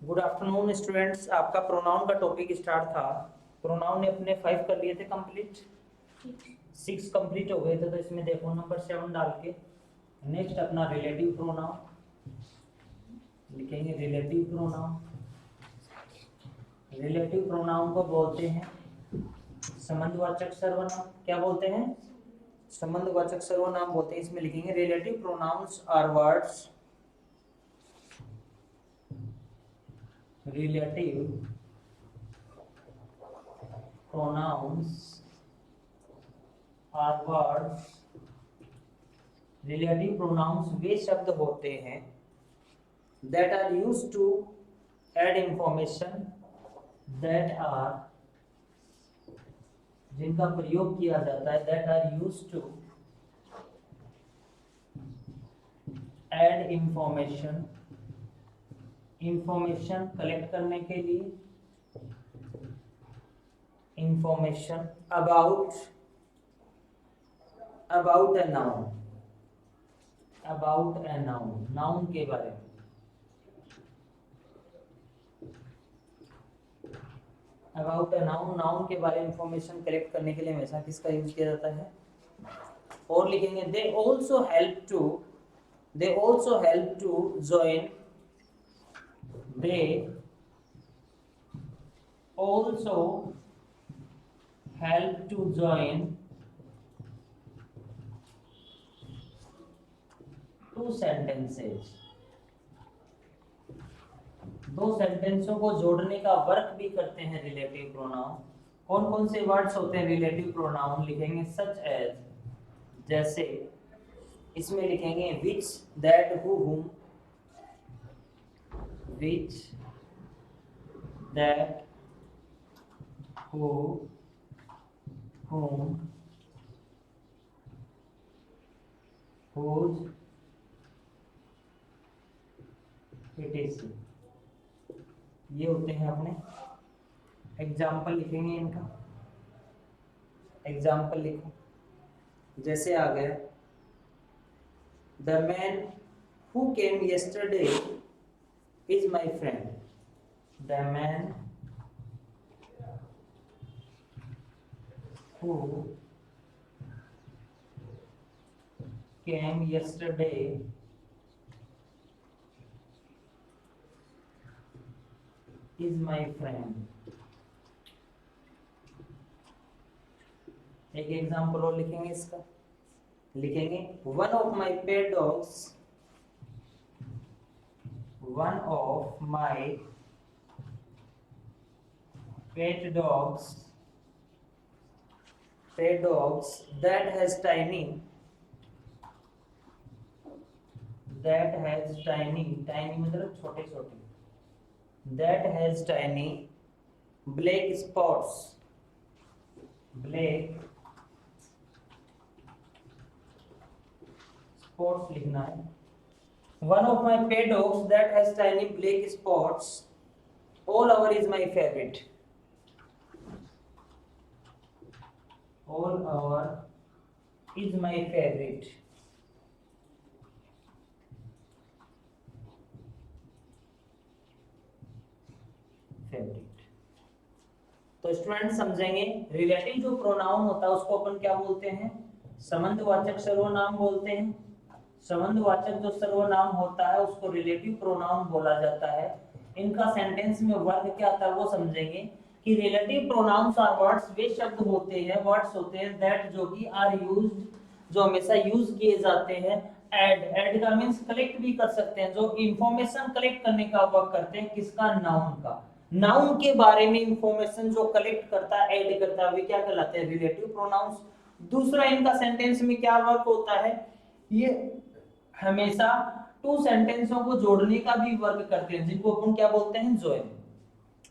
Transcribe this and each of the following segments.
Good afternoon students, आपका pronoun का topic start था। प्रोनाउन ने अपने 5 कर लिए थे कंप्लीट, 6 कंप्लीट हो गए थे। तो इसमें देखो नंबर 7 डाल के नेक्स्ट अपना रिलेटिव प्रोनाउन लिखेंगे। रिलेटिव प्रोनाउन, रिलेटिव प्रोनाउन को बोलते हैं संबंधवाचक सर्वनाम। क्या बोलते हैं? संबंधवाचक सर्वनाम बोलते हैं। इसमें लिखेंगे relative pronouns are words, relative pronouns are words। relative pronouns वे शब्द होते हैं that are used to add information, that are जिनका प्रयोग किया जाता है, that are used to add information, information collect करने के लिए, information about about a noun, about a noun, noun के बारे में। अबाउट ए नाउन, नाउन के बारे में इंफॉर्मेशन कलेक्ट करने के लिए हमेशा किसका यूज किया जाता है? और लिखेंगे they also help to join, they also help to join two sentences। दो सेंटेंसों को जोड़ने का वर्क भी करते हैं रिलेटिव प्रोनाउन। कौन कौन से वर्ड्स होते हैं रिलेटिव प्रोनाउन? लिखेंगे सच एज, जैसे इसमें लिखेंगे which, that, who, whom, which, that, who, whom, whose, etc। ये होते हैं अपने। एग्जाम्पल लिखेंगे इनका। एग्जाम्पल लिखो, जैसे आ गया the man who came yesterday is my friend। The man who came yesterday is my friend। एक एग्जाम्पल और लिखेंगे इसका। लिखेंगे one of my pet dogs, one of my pet dogs that has tiny, tiny मतलब छोटे छोटे, that has tiny black spots, black spots लिखना है। One of my pet dogs that has tiny black spots all over is my favorite। All over is my favorite। तो student समझेंगे relative जो pronoun होता है उसको अपन क्या बोलते हैं? संबंधवाचक सर्वनाम बोलते हैं। संबंधवाचक जो सर्वनाम होता है उसको रिलेटिव प्रोनाउन बोला जाता है। इनका सेंटेंस में वर्ग क्या आता है वो समझेंगे कि रिलेटिव प्रोनाउंस आर वर्ड्स वे शब्द होते हैं, वर्ड्स होते हैं दैट जो कि आर यूज्ड, जो हमेशा यूज किए जाते हैं। ऐड का मींस कलेक्ट भी कर सकते हैं, जो इंफॉर्मेशन कलेक्ट करने का वर्क करते हैं। किसका? नाउन का। नाउन के बारे में इंफॉर्मेशन जो कलेक्ट करता है, ऐड करता है, वे क्या कहलाते हैं? Relative pronouns. दूसरा इनका सेंटेंस में क्या वर्क होता है? ये हमेशा टू सेंटेंसों को जोड़ने का भी वर्क करते हैं, जिनको अपन क्या बोलते हैं? जॉइन।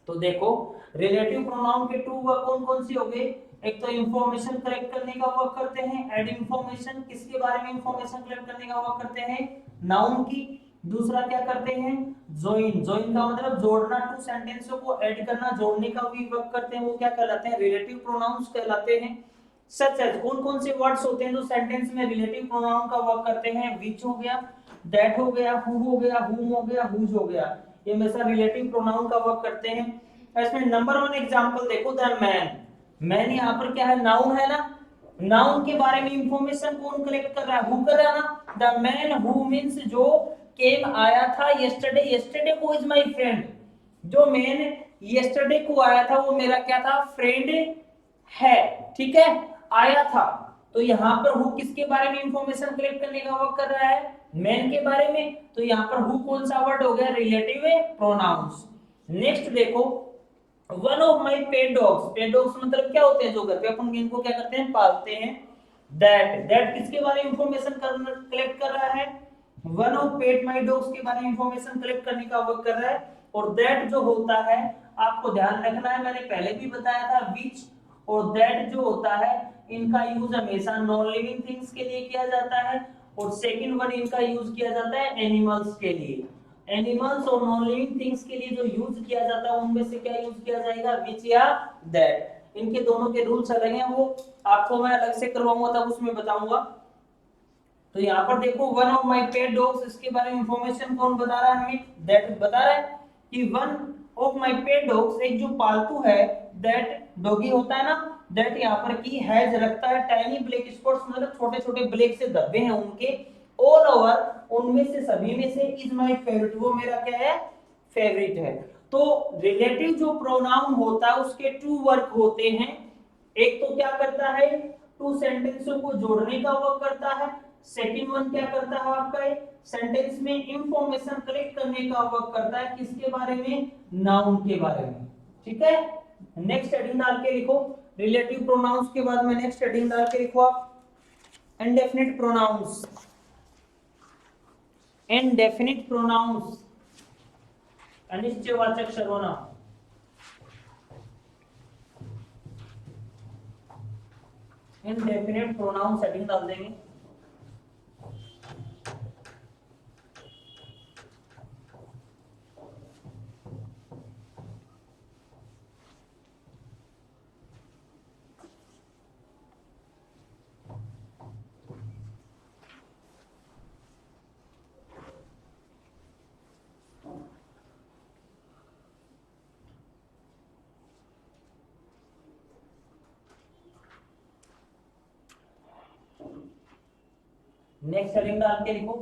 तो देखो रिलेटिव प्रोनाउन के टू वर्क कौन कौन से हो गए? एक तो इंफॉर्मेशन कलेक्ट करने का वर्क करते हैं, ऐड इंफॉर्मेशन, किसके बारे में इंफॉर्मेशन कलेक्ट करने का वर्क करते हैं? नाउन की। दूसरा क्या करते हैं? जॉइन। जॉइन का मतलब जोड़ना, टू सेंटेंसों को ऐड करना, जोड़ने का भी वर्क करते हैं। वो क्या कहलाते हैं? रिलेटिव प्रोनाउंस कहलाते हैं। सच एज कौन कौन से वर्ड्स होते हैं जो सेंटेंस में रिलेटिव प्रोनाउन का वर्क करते हैं? विच हो गया, दैट हो गया, हु हो गया, हुम हो गया, हुज हो गया, ये हमेशा रिलेटिव प्रोनाउन का वर्क करते हैं। इसमें नंबर 1 एग्जांपल देखो, द मैन। मैन यहाँ पर क्या है? नाउन है ना। नाउन के बारे में इंफॉर्मेशन कौन कलेक्ट कर रहा है? हु कर रहा है ना। द मैन हु मींस जो केम आया था यस्टरडे, यस्टरडे को इज माय फ्रेंड, जो मैन यस्टरडे को आया था वो मेरा क्या था? फ्रेंड है। ठीक है, आया था। तो यहाँ पर हु किसके बारे में इंफॉर्मेशन कलेक्ट करने का वर्क कर रहा है? मैन के बारे में। तो यहाँ पर हु कौन सा वर्ड हो गया? Relative pronouns. नेक्स्ट देखो, one of my pet dogs. Pet dogs मतलब क्या होते हैं? जो घर पे अपन इनको क्या करते हैं? पालते हैं। दैट, दैट किसके बारे में इंफॉर्मेशन कलेक्ट कर रहा है? One of pet my dogs के बारे में इंफॉर्मेशन कलेक्ट करने का वर्क कर रहा है। और दैट जो होता है, आपको ध्यान रखना है, मैंने पहले भी बताया था, विच और दैट जो होता है, इनका यूज हमेशा नॉन लिविंग थिंग्स के लिए किया जाता है। और सेकंड वन इनका यूज किया जाता है एनिमल्स के लिए। एनिमल्स और नॉन लिविंग थिंग्स के लिए जो यूज किया जाता है उनमें से क्या यूज किया जाएगा? विच या दैट। इनके दोनों के रूल्स अलग हैं, वो आपको मैं अलग से करवाऊंगा तब उसमें बताऊंगा। तो यहाँ पर देखो, one of my pet dogs, इसके बारे में इंफॉर्मेशन कौन बता रहा है हमें? दैट बता रहा है कि one of my pet dogs, एक जो पालतू है, दैट डॉगी होता है ना, दैट यहाँ पर की हैज रखता है टाइनी ब्लैक स्पॉट्स, मतलब छोटे छोटे ब्लैक से धब्बे हैं उनके, ऑल ओवर, उनमें से सभी में से, इज माय फेवरेट, वो मेरा क्या है? फेवरेट है। तो रिलेटिव जो प्रोनाउन होता है उसके टू वर्क होते हैं। एक तो क्या करता है? टू सेंटेंसों को जोड़ने का वर्क करता है। सेकंड वन क्या करता है आपका? सेंटेंस में इंफॉर्मेशन कलेक्ट करने का वर्क करता है। किसके बारे में? नाउन के बारे में। ठीक है, नेक्स्ट हेडिंग डाल के लिखो, रिलेटिव प्रोनाउंस के बाद में नेक्स्ट हेडिंग डाल के लिखो आप, इंडेफिनिट प्रोनाउंस। इंडेफिनिट प्रोनाउंस, अनिश्चयवाचक सर्वनाम। इंडेफिनिट प्रोनाउंस हेडिंग डाल देंगे। नेक्स्ट हेडिंग डाल के लिखो,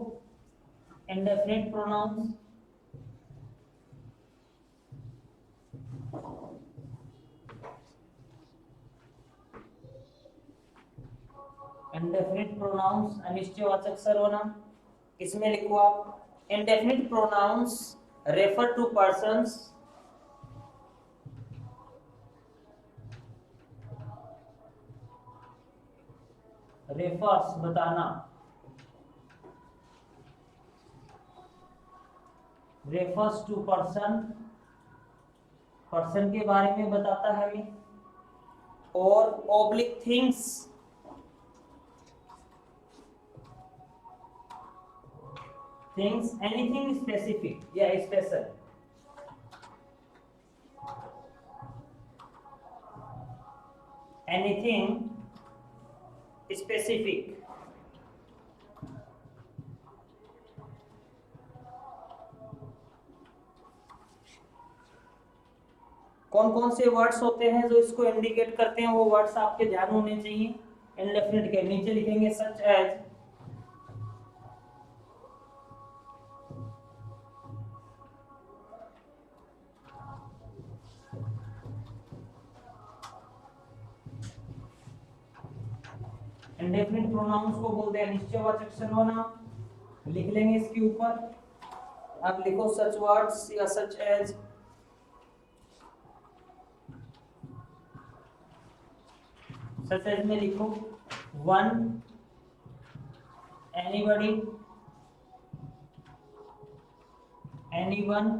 इंडेफिनिट प्रोनाउंस। इंडेफिनिट प्रोनाउंस, अनिश्चयवाचक सर्वनाम। इसमें लिखो आप, indefinite pronouns refer to persons, refers बताना, रेफर्स टू पर्सन, पर्सन के बारे में बताता है हमें, और oblique things, things anything specific या स्पेशल, एनीथिंग स्पेसिफिक। कौन कौन से वर्ड्स होते हैं जो इसको इंडिकेट करते हैं, वो वर्ड्स आपके ध्यान होने चाहिए। इंडेफिनिट के नीचे लिखेंगे सच एज, इंडेफिनिट प्रोनाउंस को बोलते हैं अनिश्चयवाचक सर्वनाम। लिख लेंगे इसके ऊपर, आप लिखो सच वर्ड्स या सच एज। सच एज में लिखो वन, एनीबॉडी, एनीवन,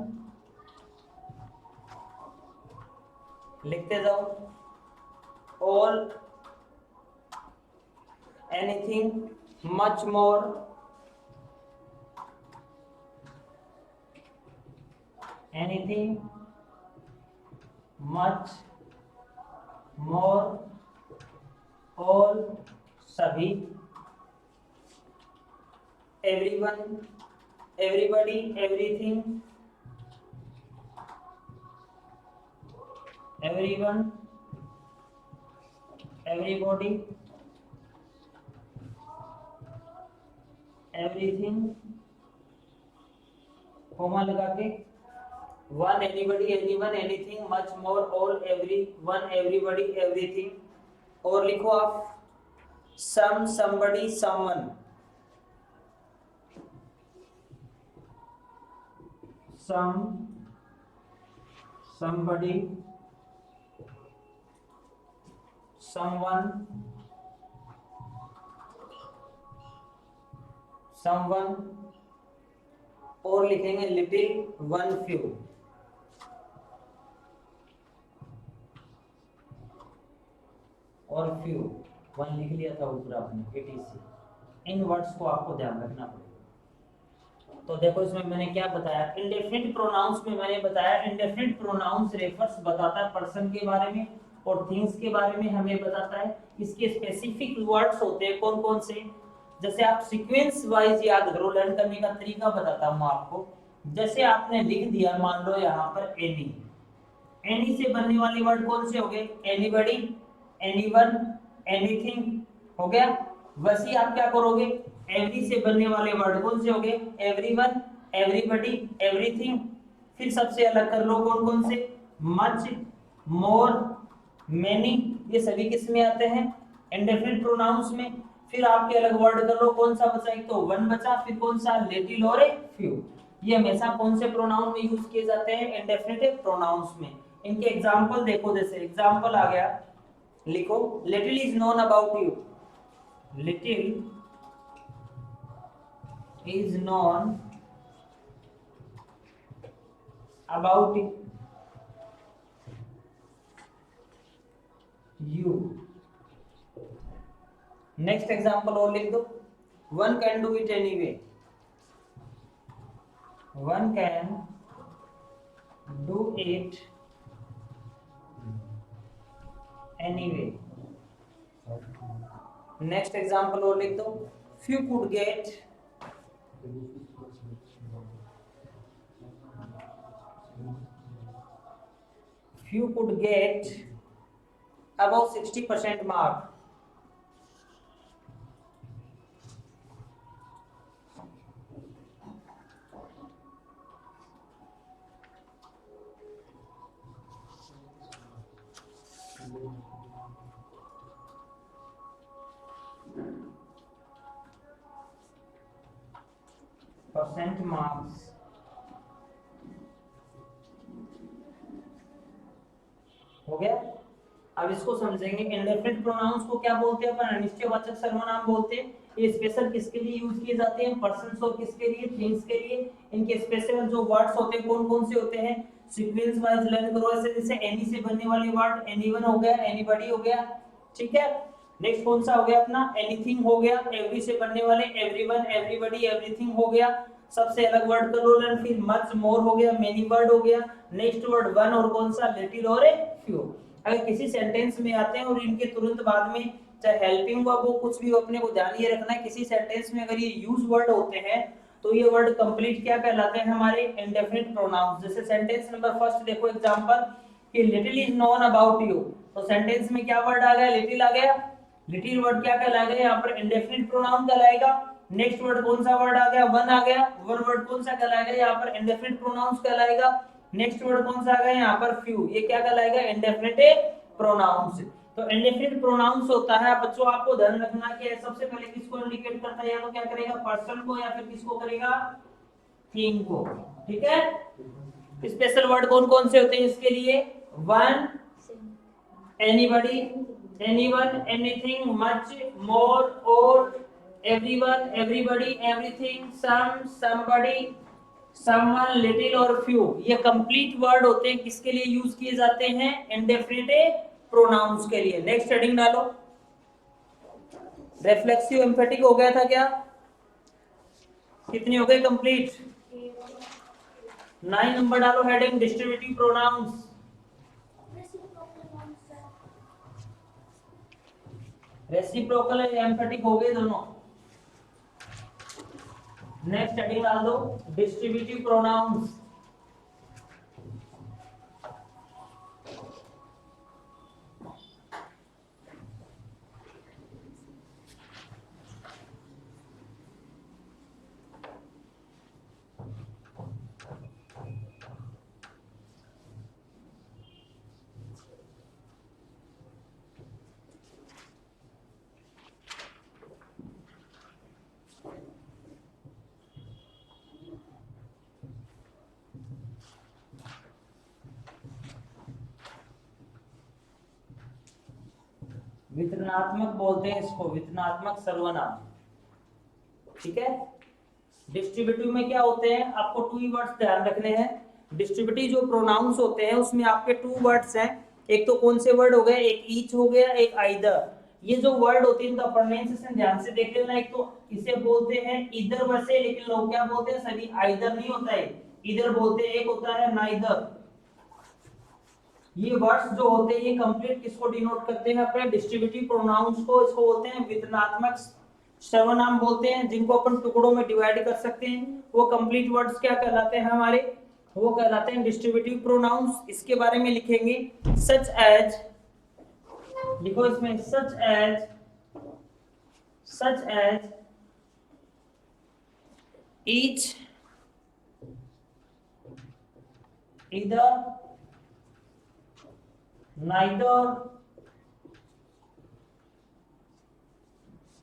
लिखते जाओ, all, anything, much more, anything, much more, all, सभी, everyone, everybody, everything, everyone, everybody, everything, comma लगा के, one, anybody, anyone, anything, much more, all, every one, everybody, everything. और लिखो आप some, somebody, someone, some, somebody, someone, someone, और लिखेंगे little, one, few. और few, one लिख लिया था ऊपर आपने, etc। इन वर्ड्स को आपको ध्यान रखना पड़ेगा। तो देखो इसमें मैंने क्या बताया, इंडेफिनिट प्रोनाउंस में मैंने बताया इंडेफिनिट प्रोनाउंस रेफर्स बताता है पर्सन के बारे में और थिंग्स के बारे में हमें बताता है। इसके स्पेसिफिक वर्ड्स होते हैं कौन कौन से, जैसे आप सीक्वेंस वाइज याद करो, लर्न करने का तरीका बताता हूँ आपको। जैसे आपने लिख दिया, मान लो यहाँ पर एनी, एनी से बनने वाले वर्ड कौन से हो गए, एनीबॉडी, एनीवन, एनीथिंग, हो गया। वैसे आप क्या करोगे, एवरी से बनने वाले वर्ड कौन से हो गए, एवरीवन, एवरीबॉडी, एवरीथिंग। फिर सबसे अलग कर लो कौन कौन से, मच, मोर, मेनी, ये सभी किस में आते हैं, इंडेफिनिट प्रोनाउंस में। फिर आपके अलग वर्ड कर लो, कौन सा बचा, एक तो वन बचा, फिर कौन सा, लिटिल और फ्यू। ये हमेशा कौन से प्रोनाउन में यूज किए जाते हैं, इंडेफिनिट प्रोनाउंस में। इनके एग्जांपल देखो, जैसे एग्जांपल आ गया, लिखो little is known about you, little is known about you. Next example और लिख दो, one can do it anyway, one can do it anyway. Next example और लिख दो, few could get, few could get above 60% mark। Percent marks, हो गया। अब इसको समझेंगे, इंडेफिनिट प्रोनाउंस को क्या बोलते हैं अपन, अनिश्चयवाचक सर्वनाम बोलते हैं। ये स्पेशल किसके लिए यूज किए जाते हैं, पर्सन्स, और किसके लिए, थिंग्स के लिए। इनके स्पेशल जो वर्ड्स होते हैं कौन कौन से होते हैं, सीक्वेंस वाइज लर्न करो। ऐसे जैसे एनी से बनने वाले वर्ड, एनीवन हो गया, एनीबॉडी हो गया, ठीक है। नेक्स्ट कौन सा हो गया अपना, एनीथिंग हो गया। एवरी से बनने वाले, एवरीवन, एवरीबॉडी, एवरीथिंग हो गया। सबसे अलग वर्ड कर लो लर्न, फिर मच, मोर हो गया, मेनी वर्ड हो गया। नेक्स्ट वर्ड वन, और कौन सा, लिटिल और फ्यू। अगर किसी सेंटेंस में आते हैं और इनके तुरंत बाद में चाहे हेल्पिंग वर्ब हो, कुछ भी हो, अपने को ध्यान ये रखना है किसी सेंटेंस में अगर ये यूज वर्ड होते हैं तो ये वर्ड कंप्लीट क्या कहलाते हैं, हमारे इंडेफिनिट प्रोनाउंस। जैसे सेंटेंस नंबर फर्स्ट देखो एग्जांपल, कि little is known about you, तो सेंटेंस में क्या वर्ड आ गया, लिटिल आ गया। लिटिल वर्ड क्या कहलाएगा, यहाँ पर इंडेफिनिट प्रोनाउन कहलाएगा। नेक्स्ट वर्ड कौन सा वर्ड आ गया, वन आ गया। वन वर्ड कौन सा कहलाएगा, यहाँ पर इंडेफिनिट प्रोनाउंस कहलाएगा। नेक्स्ट वर्ड कौन सा आ गया, यहाँ पर फ्यू, ये क्या कहलाएगा, इंडेफिनिट प्रोनाउंस। तो इंडेफिनिट प्रोनाउंस होता है बच्चों, आपको ध्यान रखना कि सबसे पहले किसको इंडिकेट करता है, या तो क्या करेगा, पर्सन को, या फिर किसको करेगा, थिंग को, ठीक है। स्पेशल वर्ड कौन कौन से होते हैं इसके लिए, one, anybody, anyone, anything, much, more, और, everyone, everybody, everything, some, somebody, someone, little और फ्यू। ये कंप्लीट वर्ड होते हैं, किसके लिए यूज किए जाते हैं, इंडेफिनिट प्रोनाउंस के लिए। नेक्स्ट हेडिंग डालो, रिफ्लेक्सिव एम्फेटिक हो गया था क्या, कितनी हो गई कंप्लीट, 9 नंबर डालो हेडिंग, डिस्ट्रीब्यूटिव प्रोनाउंस। रेसिप्रोकल और एम्फेटिक हो गए दोनों। नेक्स्ट हेडिंग डाल दो डिस्ट्रीब्यूटिव प्रोनाउंस। वितरणात्मक बोलते हैं इसको, वितरणात्मक सर्वनाम। ठीक है। डिस्ट्रीब्यूटिव में क्या होते हैं, आपको टू ही वर्ड्स ध्यान रखने हैं। डिस्ट्रीब्यूटिव जो प्रोनाउंस होते हैं उसमें आपके टू वर्ड्स हैं। एक तो कौन से वर्ड हो गए, एक ईच हो गया, एक आइदर। ये जो वर्ड होते हैं इनका प्रोनाउंसिएशन ध्यान से देख लेना। एक तो इसे बोलते हैं इधर वैसे, लेकिन लोग क्या बोलते हैं, सभी आइदर नहीं होता है, इधर बोलते हैं। एक होता है नाइदर। ये वर्ड्स जो होते हैं ये कंप्लीट किसको डिनोट करते हैं, अपने डिस्ट्रीब्यूटिव प्रोनाउंस को। इसको बोलते हैं वितरणात्मक सर्वनाम बोलते हैं, जिनको अपन टुकड़ों में डिवाइड कर सकते हैं। वो कंप्लीट वर्ड्स क्या कहलाते हैं हमारे, वो कहलाते हैं डिस्ट्रीब्यूटिव प्रोनाउंस। इसके बारे में लिखेंगे सच एज, लिखो इसमें सच एज ईच, इधर, neither,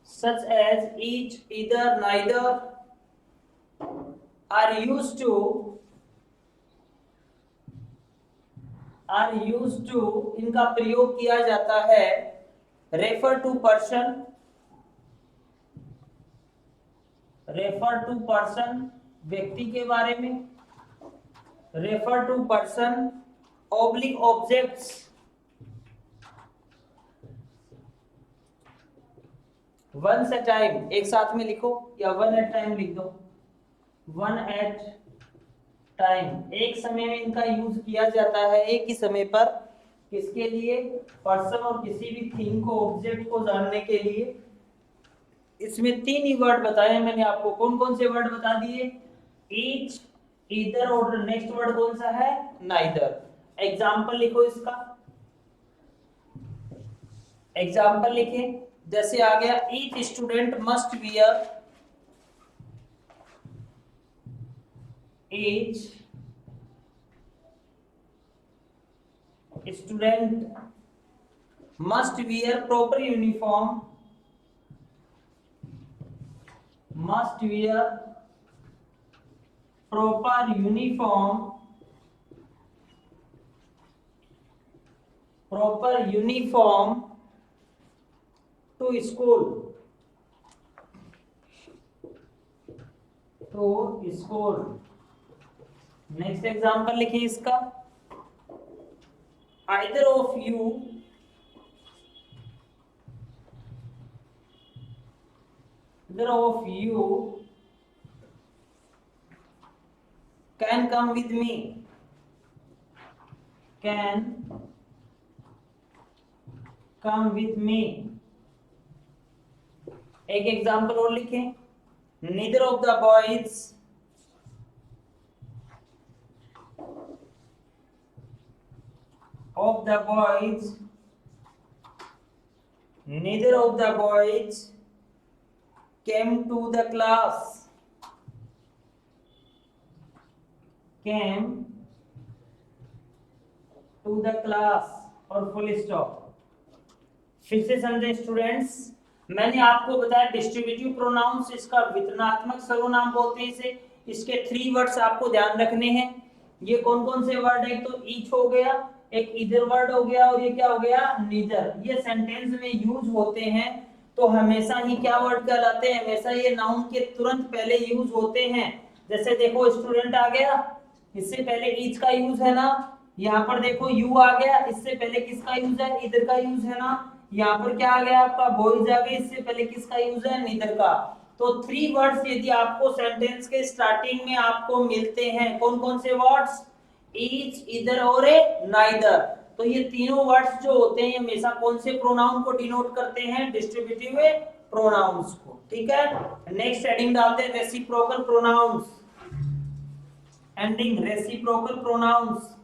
such as each, either, neither are used to इनका प्रयोग किया जाता है refer to person व्यक्ति के बारे में, refer to person oblique objects, once a time, एक साथ में लिखो या one at time लिख दो, one at time, एक समय में इनका यूज किया जाता है, एक ही समय पर। किसके लिए, पर्सन और किसी भी थिंग को, ऑब्जेक्ट को जानने के लिए। इसमें तीन ही वर्ड बताए हैं मैंने आपको। कौन कौन से वर्ड बता दिए, ईच, ईदर, और नेक्स्ट वर्ड कौन सा है, नाइदर। एग्जाम्पल लिखो इसका, एग्जाम्पल लिखे, जैसे आ गया each student must wear, each student must wear proper uniform, must wear proper uniform, proper uniform to school, next example लिखिए इसका, either of you can come with me, can come with me। एक example और लिखें, neither of the boys came to the class, और full stop. फिर से समझे students, मैंने आपको बताया डिस्ट्रीब्यूटिव प्रोनाउंस, इसका वितरणात्मक सर्वनाम बोलते हैं इसे। इसके थ्री वर्ड्स आपको ध्यान रखने हैं। ये कौन कौन से वर्ड है, एक तो ईच हो गया, एक इधर वर्ड हो गया, और ये क्या हो गया, नीदर। ये सेंटेंस में यूज होते हैं तो हमेशा ही क्या वर्ड कहलाते हैं, हमेशा ये नाउन के तुरंत पहले यूज होते हैं। जैसे देखो स्टूडेंट आ गया, इससे पहले ईच का यूज है ना। यहाँ पर देखो यू आ गया, इससे पहले किसका यूज है, इधर का यूज है ना। यहाँ पर क्या आ गया आपका, बॉयज आ गए, इससे पहले किसका यूज है, नीदर का। तो थ्री वर्ड्स यदि आपको सेंटेंस के स्टार्टिंग में आपको मिलते हैं, कौन कौन से वर्ड्स, ईच, इधर और नाइदर, तो ये तीनों वर्ड्स जो होते हैं हमेशा कौन से प्रोनाउन को डिनोट करते हैं? डिस्ट्रीब्यूटिव प्रोनाउंस को। ठीक है, नेक्स्ट हेडिंग डालते हैं reciprocal pronouns. Ending reciprocal pronouns.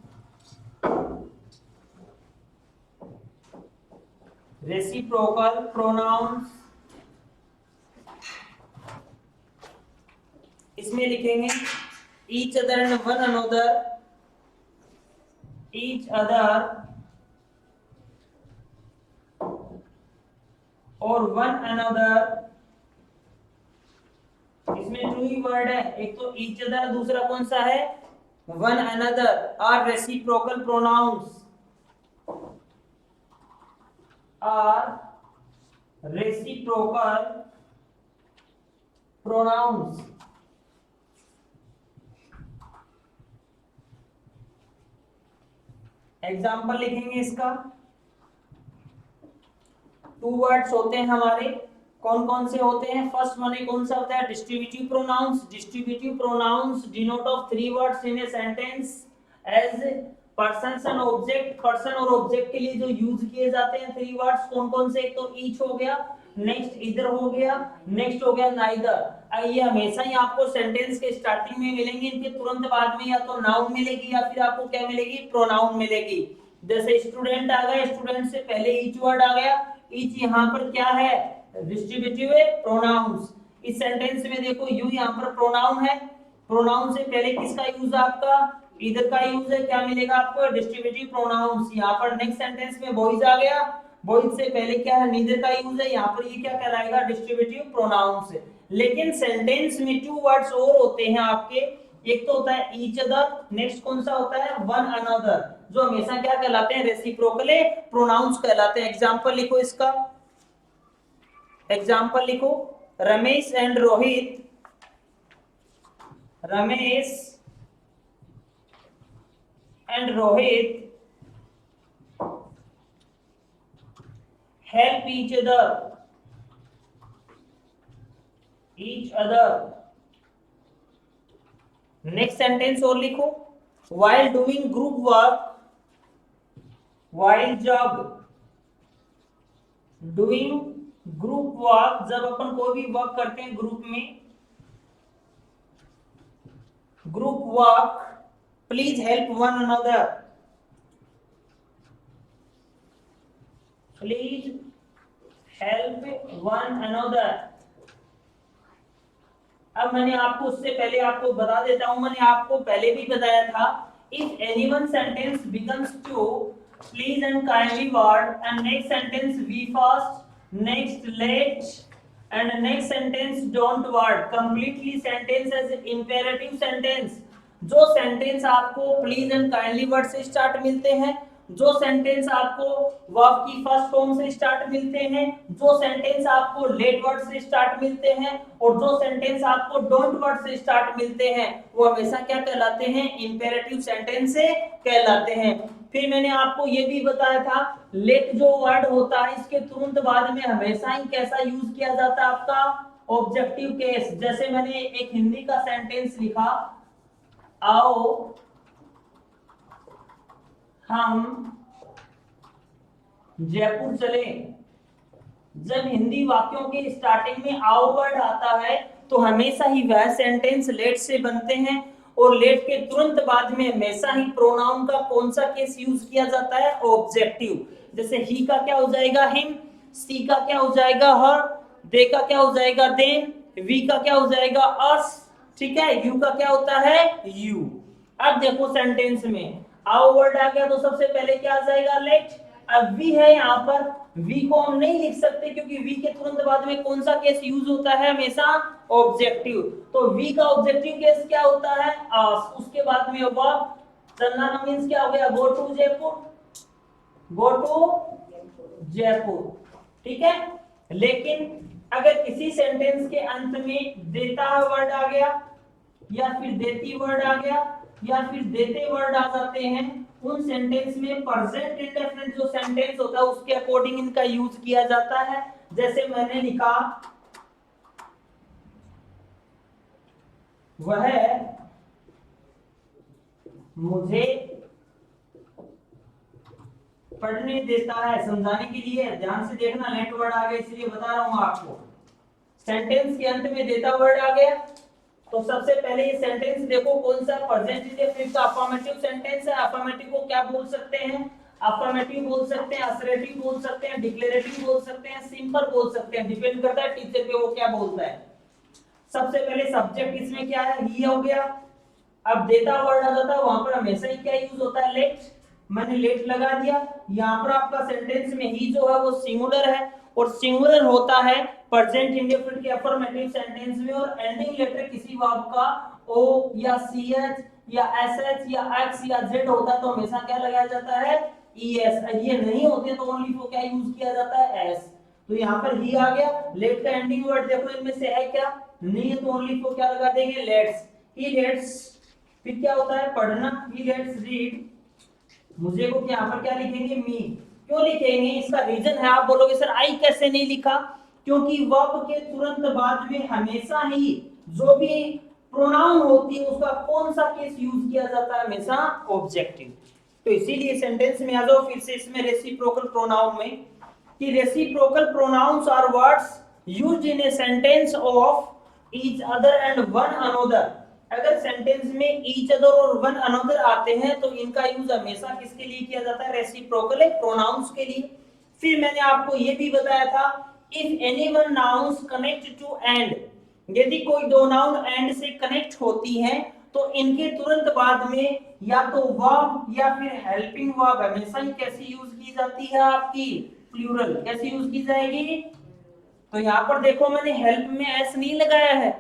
Reciprocal pronouns, इसमें लिखेंगे each other and one another, each other और one another। इसमें टू ही वर्ड है, एक तो each other, दूसरा कौन सा है? one another are reciprocal pronouns, are reciprocal pronouns। Example लिखेंगे इसका। टू वर्ड्स होते हैं हमारे, कौन कौन से होते हैं? फर्स्ट वन कौन सा होता है? Distributive pronouns. Distributive pronouns denote of three words in a sentence as person and object. Person और ऑब्जेक्ट के लिए जो यूज किए जाते हैं थ्री वर्ड्स कौन कौन से? एक तो ईच हो गया, नेक्स्ट इधर हो गया, नेक्स्ट हो गया नाइदर। ये हमेशा ही आपको सेंटेंस के स्टार्टिंग में मिलेंगे, इनके तुरंत बाद में या तो नाउन मिलेगी या फिर आपको क्या मिलेगी? प्रोनाउन मिलेगी। जैसे स्टूडेंट आ गया, स्टूडेंट से पहले ईच वर्ड आ गया, ईच यहाँ पर क्या है? Distributive pronounce. इस सेंटेंस में देखो यू यहाँ पर प्रोनाउन है, प्रोनाउन से पहले किसका यूज है? आपका इधर का यूज है, क्या मिलेगा आपको? Distributive pronounce. यहाँ पर नेक्स्ट सेंटेंस में बॉयज आ गया, बॉयज से पहले क्या है? नीदर का यूज है, यहाँ पर ये क्या कहलाएगा? Distributive pronounce. लेकिन सेंटेंस में टू वर्ड्स और होते हैं आपके, एक तो होता है ईच अदर, नेक्स्ट कौन सा होता है? वन अनदर, जो हमेशा क्या कहलाते हैं? रेसिप्रोकल प्रोनाउंस कहलाते हैं। एग्जांपल लिखो इसका, एग्जांपल लिखो। Ramesh and Rohit, Ramesh and Rohit help each other। Next sentence और लिखो। while doing group work, while जब doing group work, जब अपन कोई भी वर्क करते हैं ग्रुप में, group work, please help one another, please help one another. अब मैंने आपको उससे पहले आपको बता देता हूं, मैंने आपको पहले भी बताया था, if anyone sentence becomes to please and kindly word and next sentence we fast, next let and next sentence don't word, completely sentence as imperative sentence. जो सेंटेंस आपको प्लीज एंड काइंडली वर्ड से start मिलते हैं, जो sentence आपको verb की first form से start मिलते हैं, जो सेंटेंस आपको लेट वर्ड से स्टार्ट मिलते हैं और जो सेंटेंस आपको डोंट वर्ड से स्टार्ट मिलते हैं, वो हमेशा क्या कहलाते हैं? इंपेरेटिव सेंटेंस से कहलाते हैं। फिर मैंने आपको ये भी बताया था, लेट जो वर्ड होता है इसके तुरंत बाद में हमेशा ही कैसा यूज किया जाता है? आपका ऑब्जेक्टिव केस। जैसे मैंने एक हिंदी का सेंटेंस लिखा, आओ हम जयपुर चले। जब हिंदी वाक्यों के स्टार्टिंग में आओ वर्ड आता है तो हमेशा ही वह सेंटेंस लेट से बनते हैं और लेट के तुरंत बाद में हमेशा ही प्रोनाउन का कौन सा केस यूज किया जाता है? ऑब्जेक्टिव। जैसे ही का क्या हो जाएगा? हिम, सी का क्या हो जाएगा? हर, दे का क्या हो जाएगा? देम, वी का क्या हो जाएगा? अस, ठीक है, यू का क्या होता है? यू। अब देखो सेंटेंस में आओ वर्ड आ गया तो सबसे पहले क्या आ जाएगा? लेट। अब वी है यहाँ पर, वी को हम नहीं लिख सकते क्योंकि वी के तुरंत बाद में कौन सा केस यूज होता है? हमेशा ऑब्जेक्टिव। तो वी का ऑब्जेक्टिव केस क्या होता है? आस। उसके बाद में वर्ब, चलना मींस क्या हो गया? Go to Jaipur, go to Jaipur, ठीक है। लेकिन अगर किसी सेंटेंस के अंत में देता वर्ड आ गया या फिर देती वर्ड आ गया या फिर देते वर्ड आ जाते हैं, उन सेंटेंस में प्रेजेंट इंडेफिनिट जो सेंटेंस होता है उसके अकॉर्डिंग इनका यूज किया जाता है। जैसे मैंने लिखा, वह मुझे पढ़ने देता है, समझाने के लिए। ध्यान से देखना, लेट वर्ड आ गया इसलिए बता रहा हूं आपको। सेंटेंस के अंत में देता वर्ड आ गया, तो सबसे पहले ये सेंटेंस देखो कौन सा, प्रेजेंट इंडेफिनिट का अफर्मेटिव सेंटेंस है। अफर्मेटिव को क्या बोल सकते हैं? अफर्मेटिव बोल सकते हैं, असर्टिव बोल सकते हैं, डिक्लेरेटिव बोल सकते हैं, सिंपल बोल सकते हैं, डिपेंड करता है टीचर पे वो क्या बोलता है। सबसे पहले सब्जेक्ट इसमें क्या है? ही हो गया। अब देता वर्ड आ जाता है, वहां पर हमेशा ही क्या यूज होता है? लेट। मैंने लेट लगा दिया। यहाँ पर आपका सेंटेंस में ही जो है वो सिंगुलर है, और सिंगुलर होता है प्रेजेंट इंडेफिनिट के अफर्मेटिव सेंटेंस में, और एंडिंग लेटर किसी वर्ब का ओ या सी एच या एस एच या एक्स या जेड होता है तो हमेशा क्या लगाया जाता है? ईएस। ये नहीं होते तो ओनली फॉर क्या यूज किया जाता है? एस। तो यहाँ पर ही आ गया। लेट का एंडिंग वर्ड देखो इनमें से है क्या? नहीं है, तो ओनली फॉर क्या लगा देंगे? लेट्स। He let's. फिर क्या होता है? पढ़ना, ही लेट्स रीड। मुझे को यहाँ पर क्या लिखेंगे? मी। क्यों लिखेंगे? इसका रीजन है, आप बोलोगे सर आई कैसे नहीं लिखा? क्योंकि वर्ब के तुरंत बाद में हमेशा ही जो भी प्रोनाउन होती है उसका कौन सा केस यूज किया जाता है? हमेशा ऑब्जेक्टिव। तो इसीलिए सेंटेंस में आ जाओ फिर से इसमें रेसिप्रोकल प्रोनाउन में, कि reciprocal pronouns are words used in a sentence of each other and one another. अगर सेंटेंस में ईच अदर और वन अनदर आते हैं तो इनका यूज हमेशा किसके लिए किया जाता है? रेसिप्रोकल प्रोनाउंस के लिए। फिर मैंने आपको ये भी बताया था, if anyone nouns connect to and, यदि कोई दो नाउन एंड से कनेक्ट होती हैं तो इनके तुरंत बाद में या तो वर्ब या फिर हेल्पिंग वर्ब हमेशा ही कैसी यूज की जाती है? आपकी प्लूरल। कैसी यूज की जाएगी? तो यहाँ पर देखो मैंने हेल्प में एस नहीं लगाया है,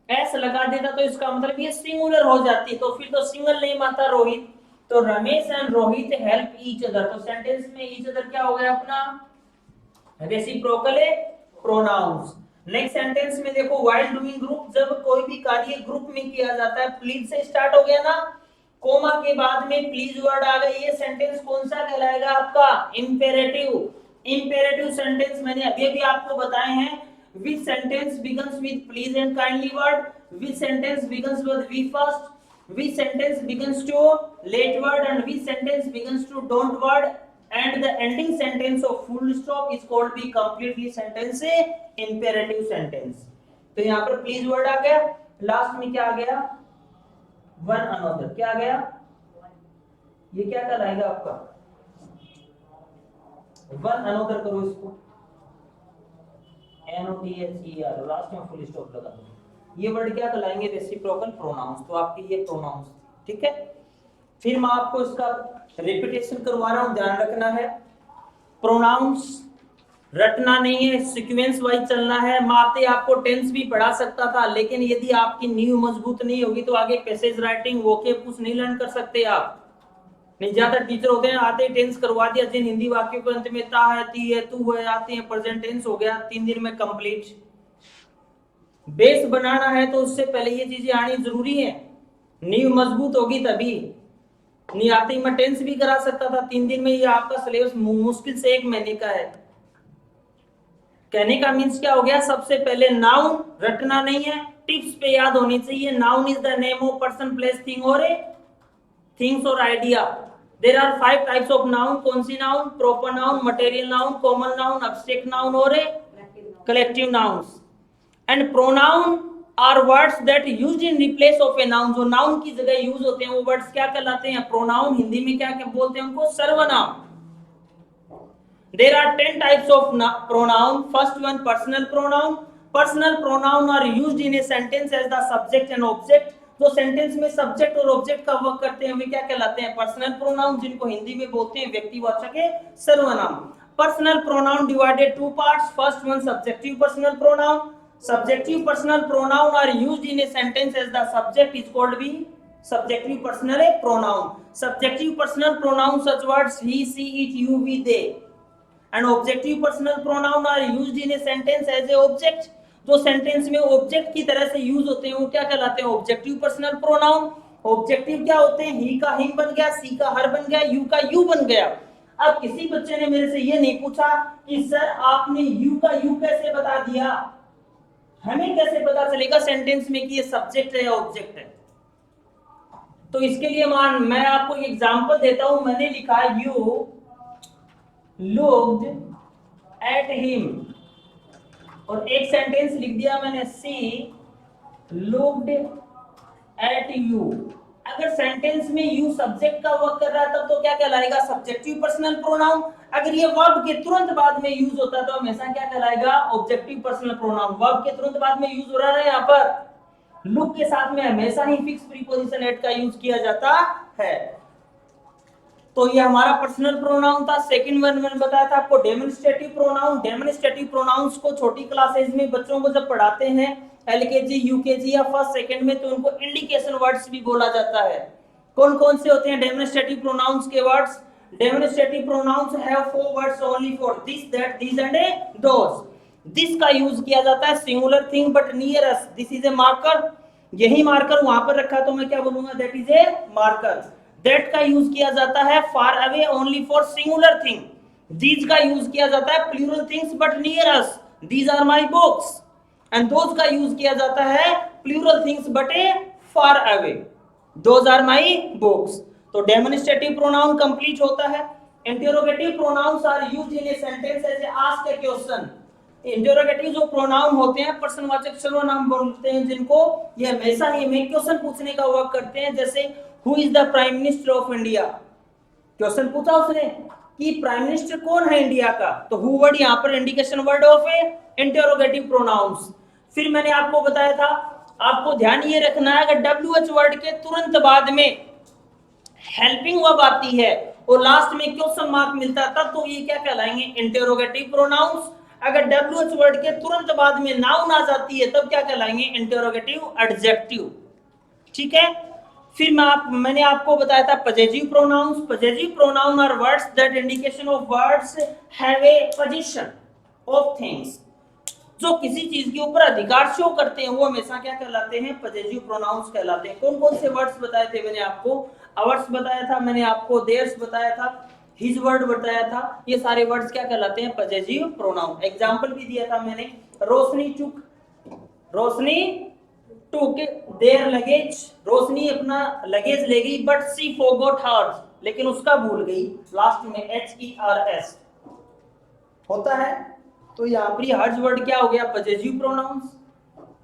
एस लगा देता तो इसका मतलब ये सिंगुलर हो जाती, तो फिर तो सिंगल नेम आता रोहित। तो Ramesh and Rohit help each other, तो सेंटेंस में ईच अदर क्या हो गया? अपना रेसिप्रोकल प्रोनाउंस। नेक्स्ट सेंटेंस में देखो, व्हाइल डूइंग ग्रुप, जब कोई भी कार्य ग्रुप में किया जाता है, प्लीज से स्टार्ट हो गया ना, कोमा के बाद में प्लीज वर्ड आ गई, ये सेंटेंस कौन सा कहलाएगा? आपका इंपेरेटिव। इंपेरेटिव सेंटेंस मैंने अभी भी आपको बताए हैं, which sentence begins with please and kindly word, which sentence begins with we first, which sentence begins to late word, and which sentence begins to don't word, and the ending sentence of full stop is called be completely sentence imperative sentence। तो यहाँ पर please word आ गया, last में क्या आ गया? One another. क्या आ गया? ये क्या कहलाएगा आपका? One another. करो इसको NOTHER, लास्ट में फुल स्टॉप लगा दो। ये वर्ड क्या कहलाएंगे? Reciprocal pronouns. तो आपके ये प्रोनाउंस, ठीक है। फिर मैं आपको इसका रिपीटेशन करवा रहा हूं, ध्यान रखना है। प्रोनाउंस रटना नहीं है, सीक्वेंस वाइज चलना है। माते आपको टेंस भी पढ़ा सकता था, लेकिन यदि आपकी नींव मजबूत नहीं होगी तो आगे पैसेज राइटिंग वोकैब कुछ नहीं लर्न कर सकते आप। नहीं, ज्यादा टीचर होते हैं आते ही टेंस करवा दिया, जिन हिंदी वाक्यों के अंत में ता है, ती है, तू है आते हैं, प्रेजेंट टेंस हो गया 3 दिन में कंप्लीट। बेस बनाना है तो उससे पहले ये चीजें आनी जरूरी है, नींव मजबूत होगी तभी। नहीं आते ही मैं टेंस भी करा सकता था 3 दिन में, ये आपका सिलेबस मुश्किल से 1 महीने का है। कहने का मीन्स क्या हो गया? सबसे पहले नाउन रटना नहीं है, टिप्स पे याद होनी चाहिए। Noun is the name of person, place, thing और थिंग्स और idea. There are 5 types of noun। कौन सी noun? Proper noun, material noun, common noun, abstract noun और collective nouns. And pronoun are words that used in replace of a noun. जो noun की जगह use होते हैं वो वर्ड्स क्या कहलाते हैं? प्रोनाउन। हिंदी में क्या बोलते हैं उनको? सर्वनाम। There are 10 types of pronoun। First one, personal pronoun। Personal pronoun are used in a sentence as the subject and object। जो सेंटेंस में सब्जेक्ट और ऑब्जेक्ट का वर्क करते हैं वे क्या कहलाते हैं? पर्सनल प्रोनाउन, जिनको हिंदी में बोलते हैं व्यक्तिवाचक सर्वनाम। Personal pronoun divided 2 parts. First one, subjective personal pronoun. Subjective personal pronoun are used in a sentence as the subject is called be subjective personal pronoun। Subjective personal pronoun such words he, she, it, you, we, they। And objective personal pronoun are used in a sentence as a object। जो sentence में object की तरह से use होते हैं वो क्या कहलाते हैं? Objective personal pronoun. ऑब्जेक्टिव क्या होते हैं? ही का हिम बन गया, सी का हर बन गया, यू का यू बन गया। अब किसी बच्चे ने मेरे से ये नहीं पूछा कि सर आपने यू का यू कैसे बता दिया, हमें कैसे पता चलेगा सेंटेंस में कि ये सब्जेक्ट है या ऑब्जेक्ट है? तो इसके लिए मैं आपको एग्जांपल देता हूं। मैंने लिखा यू looked at him, और एक सेंटेंस लिख दिया मैंने, सी looked at you। अगर सेंटेंस में यू सब्जेक्ट का वर्क कर रहा है तब तो क्या कहलाएगा, सब्जेक्टिव पर्सनल प्रोनाउन। अगर ये वर्ब के तुरंत बाद में यूज होता है तो हमेशा क्या कहलाएगा, ऑब्जेक्टिव पर्सनल प्रोनाउन। वर्ब के तुरंत बाद में यूज हो रहा है यहाँ पर, लुक के साथ में हमेशा ही फिक्स प्रीपोजिशन एट का यूज किया जाता है। तो ये हमारा पर्सनल प्रोनाउन था। सेकंड वन मैंने बताया था आपको डेमोन्स्ट्रेटिव प्रोनाउन। डेमोन्स्ट्रेटिव प्रोनाउंस को छोटी क्लासेस में बच्चों को जब पढ़ाते हैं, एलकेजी यूकेजी या फर्स्ट सेकंड में, तो उनको इंडिकेशन वर्ड्स भी बोला जाता है। कौन कौन से होते हैं डेमोन्स्ट्रेटिव प्रोनाउंस के words? Demonstrative pronouns have four words only for this, that, these and those. This का यूज किया जाता है singular thing but near us, this is a marker. यही मार्कर वहां पर रखा तो मैं क्या बोलूंगा, that is a marker. That का यूज किया जाता है far away only for singular thing. These का यूज किया जाता है plural things but near us, these are my books. And those का यूज किया जाता है plural things but a far away, those are my books. तो डेमोन्स्ट्रेटिव प्रोनाउन कंप्लीट होता है। Interrogative pronouns are used in a sentence as a ask a question. Interrogative जो pronoun होते हैं प्रश्नवाचक सर्वनाम बोलते हैं जिनको, ये हमेशा ही हमें क्वेश्चन पूछने का वर्क करते हैं। जैसे who is the prime minister of India, question पूछा उसने कि प्राइम मिनिस्टर कौन है इंडिया का, तो हु वर्ड यहाँ पर indication word of a interrogative pronouns. फिर मैंने आपको बताया था, आपको ध्यान ये रखना है, अगर WH वर्ड के तुरंत बाद में हेल्पिंग वर्ब आती है और लास्ट में क्वेश्चन मार्क मिलता है तब तो ये क्या कहलाएंगे, इंटरोगेटिव प्रोनाउंस। अगर WH वर्ड के तुरंत बाद में नाउन आ जाती है तब क्या कहलाएंगे, इंटरोगेटिव एडजेक्टिव। ठीक है। फिर मैंने आपको बताया था possessive pronouns. Possessive pronoun are words that indication of words have a position of things. जो किसी चीज के ऊपर अधिकार शो करते हैं वो हमेशा क्या कहलाते हैं, पजेसिव प्रोनाउंस कहलाते हैं। कौन कौन से वर्ड्स बताए थे मैंने आपको, आवर्स बताया था मैंने आपको, देयर्स बताया था, हिज वर्ड बताया था, ये सारे वर्ड्स क्या कहलाते हैं, पजेसिव प्रोनाउन। एग्जांपल भी दिया था मैंने, रोशनी टुक, रोशनी टुक देयर लगेज, रोशनी अपना लगेज ले गई, बट शी फॉरगॉट हर्स, लेकिन उसका भूल गई, लास्ट में HERS होता है। तो यहाँ पर हर्ज वर्ड क्या हो गया, पजेसिव प्रोनाउंस।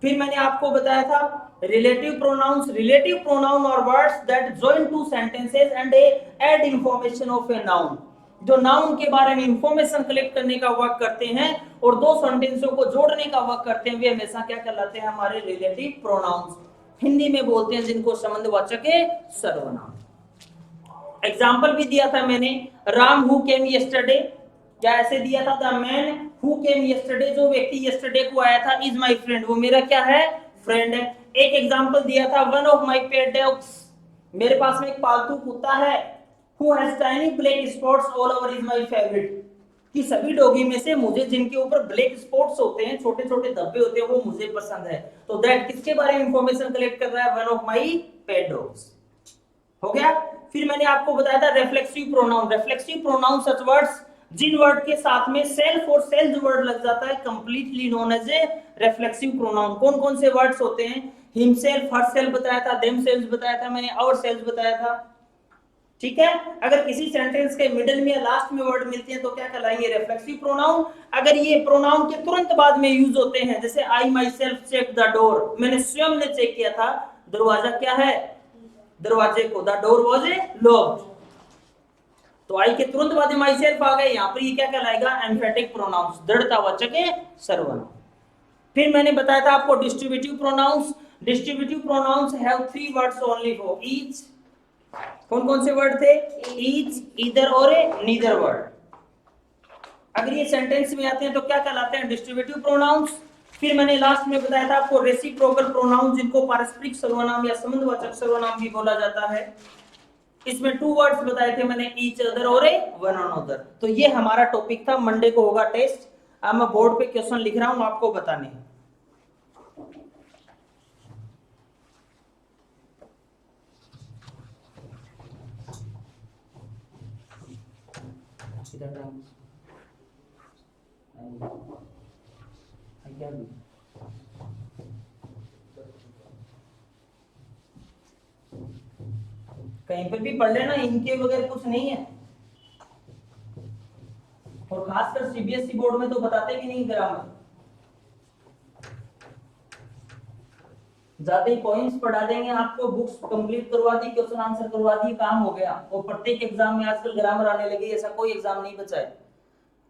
फिर मैंने आपको बताया था रिलेटिव प्रोनाउंस। रिलेटिव प्रोनाउन और words that join two sentences and add information of a noun, जो नाउन के बारे में इंफॉर्मेशन कलेक्ट करने का वर्क करते हैं और दो सेंटेंसों को जोड़ने का वर्क करते हैं, वे हमेशा क्या कहलाते हैं, हमारे रिलेटिव प्रोनाउंस। हिंदी में बोलते हैं जिनको संबंधवाचक सर्वनाम। एग्जाम्पल भी दिया था मैंने, राम हु केम यस्टरडे, क्या ऐसे दिया था, the man who came yesterday, जो व्यक्ति यस्टरडे को आया था, इज माय फ्रेंड, वो मेरा क्या है, फ्रेंड है। एक एग्जांपल दिया था, one of my pet dogs, मेरे पास में एक पालतू कुत्ता है, who has tiny black spots all over, is my favourite, कि सभी डॉगी में से मुझे जिनके ऊपर ब्लैक स्पॉट्स होते हैं, छोटे छोटे धब्बे होते हैं, वो मुझे पसंद है। तो दैट किसके बारे में इंफॉर्मेशन कलेक्ट कर रहा है, one of my pet dogs. हो गया। फिर मैंने आपको बताया था reflexive pronoun. Reflexive pronoun such words जिन वर्ड के साथ में सेल्फ और सेल्फ वर्ड लग जाता है, completely known as a reflexive pronoun. कौन कौन से वर्ड्स होते हैं, हिमसेल्फ, हरसेल्फ बताया था, देमसेल्फ बताया था मैंने, आवरसेल्फ बताया था। ठीक है। अगर किसी सेंटेंस के मिडिल में या लास्ट में वर्ड मिलते हैं तो क्या कहलाएंगे, रिफ्लेक्सिव प्रोनाउन। अगर ये प्रोनाउन के तुरंत बाद में यूज होते हैं, जैसे I myself check the door, मैंने स्वयं ने चेक किया था दरवाजा क्या है, दरवाजे को, द डोर वाज लॉक्ड, तो आई के तुरंत बाद माई सेल्फ आ गए, यहाँ पर ये क्या कहलाएगा, एम्फेटिक प्रोनाउंस, दृढ़तावाचक सर्वनाम। फिर मैंने बताया था आपको distributive pronouns. Distributive pronounce have 3 words only for each. कौन कौन से वर्ड थे, ईच, ईदर और नीदर वर्ड। अगर ये सेंटेंस में आते हैं तो क्या कहलाते हैं, डिस्ट्रीब्यूटिव प्रोनाउंस। फिर मैंने लास्ट में बताया था आपको रेसिप्रोकल प्रोनाउन, जिनको पारस्परिक सर्वनाम या संबंधवाचक सर्वनाम भी बोला जाता है। इसमें 2 वर्ड्स बताए थे मैंने, ईच अदर और वन अनदर। तो ये हमारा टॉपिक था। मंडे को होगा टेस्ट। अब मैं बोर्ड पे क्वेश्चन लिख रहा हूं, आपको बताने हैं। कहीं पर भी पढ़ लेना, इनके वगैरह कुछ नहीं है। सीबीएसई बोर्ड में तो बताते भी नहीं ग्रामर, जाते ही पॉइंट्स पढ़ा देंगे आपको, बुक्स कंप्लीट करवा दी, क्वेश्चन आंसर करवा दिए, काम हो गया। और प्रत्येक एग्जाम में आजकल ग्रामर आने लगी, ऐसा कोई एग्जाम नहीं बचा है।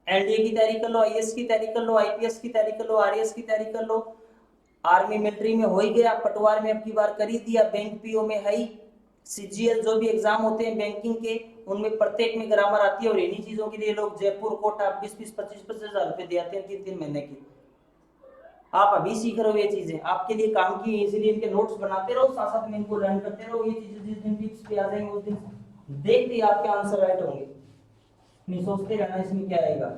एनडीए की तैयारी कर लो, आईएएस की तैयारी कर लो, आईपीएस की तैयारी कर लो, आरएएस की तैयारी कर लो, आर्मी मिलिट्री में हो ही गया, पटवार में अब की बार कर ही दिया, बैंक पीओ में है ही, सीजीएल जो भी एग्जाम होते हैं बैंकिंग के, उनमें प्रत्येक में ग्रामर आती है। और इन्हीं चीजों के लिए लोग जयपुर कोटा 20-20, 25-25 हजार रुपए दिए हैं 3-3 महीने की। आप अभी सीख रहे हो ये चीजें, आपके लिए काम की, इसलिए इनके नोट्स बनाते रहो, साथ साथ में इनको लर्न करते रहो। ये चीजें जिस दिन टिप्स पे आ जाएंगे उस दिन देखते ही आपके आंसर राइट होंगे। नहीं सोचते रहना इसमें क्या आएगा,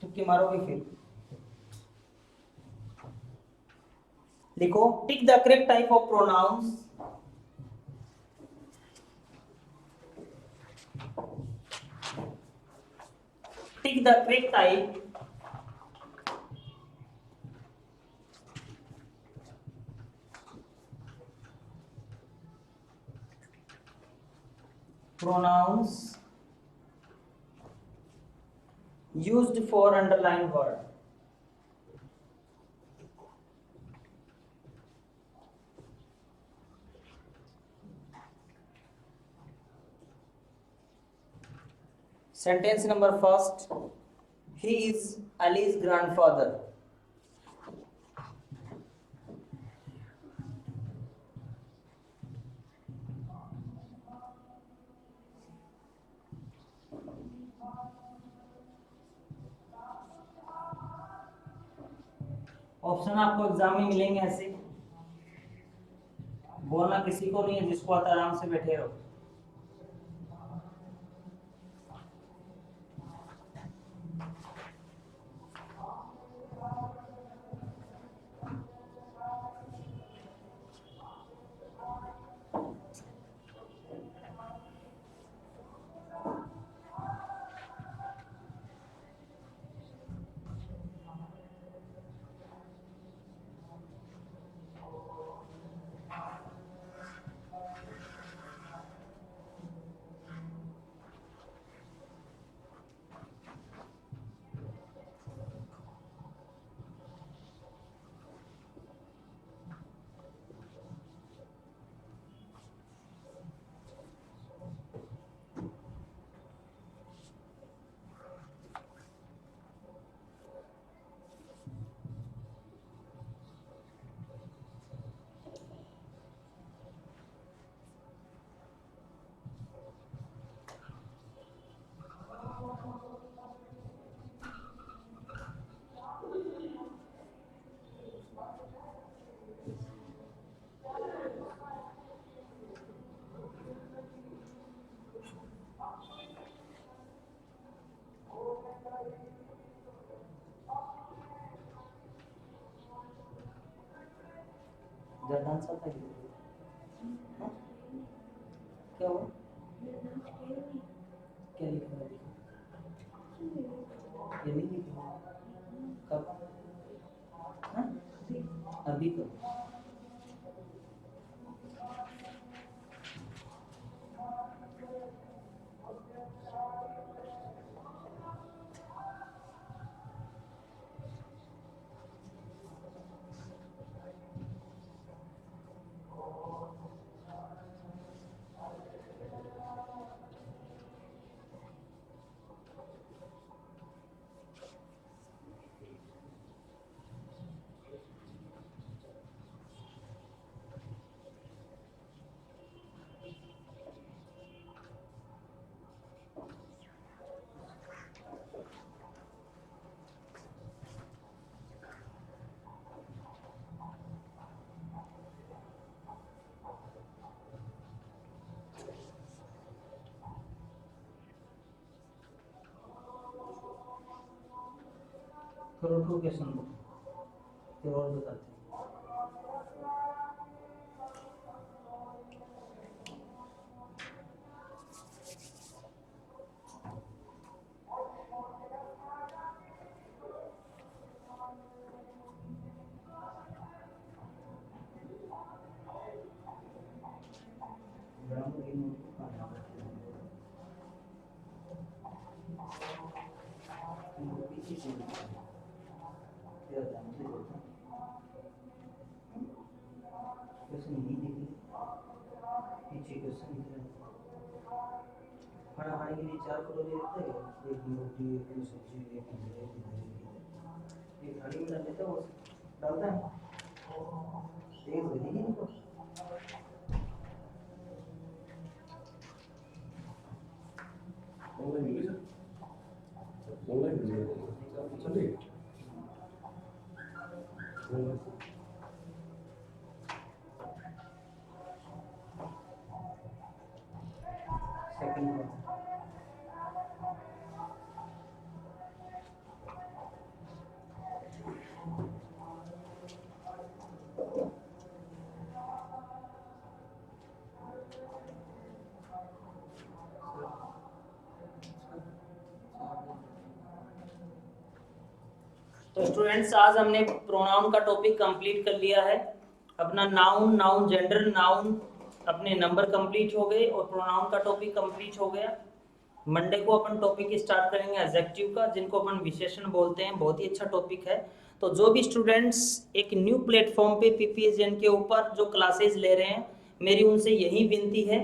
तुक्के मारोगे फिर। लिखो, tick the correct type of pronouns, tick the correct type pronouns used for underlined word. Sentence number first, he is Ali's grandfather. Option आपको एग्जाम में मिलेंगे ऐसे, बोलना किसी को नहीं है, जिसको आता आराम से बैठे रहो। डांस आता है क्या हुआ, क्या लिखा है, ये नहीं लिखा, कब, हाँ? अभी तो करो टू के सुन लो, फिर और बताते हैं। क्वेश्चन नहीं दिख रहा, नीचे क्वेश्चन दिख रहा है। खाना खाने के लिए 4 कटोरी रखते हैं, एक रोटी, एक सब्जी, एक थाली में डाल देते हैं, वो डालता है, तेज लगेगी इनको। ऑनलाइन मिली सर, ऑनलाइन मिली चल रही है। सेकंड तो स्टूडेंट्स आज हमने प्रोनाउन का टॉपिक कंप्लीट कर लिया है। अपना नाउन, नाउन जेंडर, नाउन अपने नंबर कंप्लीट हो गए और प्रोनाउन का टॉपिक कंप्लीट हो गया। मंडे को अपन टॉपिक स्टार्ट करेंगे एडजेक्टिव का, जिनको अपन विशेषण बोलते हैं। बहुत ही अच्छा टॉपिक है। तो जो भी स्टूडेंट्स एक न्यू प्लेटफॉर्म पे पीपीएसएन के ऊपर जो क्लासेस ले रहे हैं, मेरी उनसे यही विनती है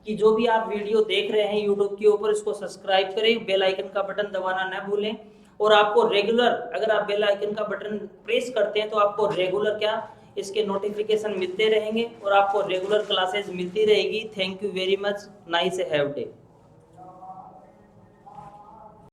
कि जो भी आप वीडियो देख रहे हैं यूट्यूब के ऊपर, इसको सब्सक्राइब करें, बेल आइकन का बटन दबाना न भूलें। और आपको रेगुलर, अगर आप बेल आइकन का बटन प्रेस करते हैं तो आपको रेगुलर क्या इसके नोटिफिकेशन मिलते रहेंगे और आपको रेगुलर क्लासेस मिलती रहेगी। Thank you very much, nice have day.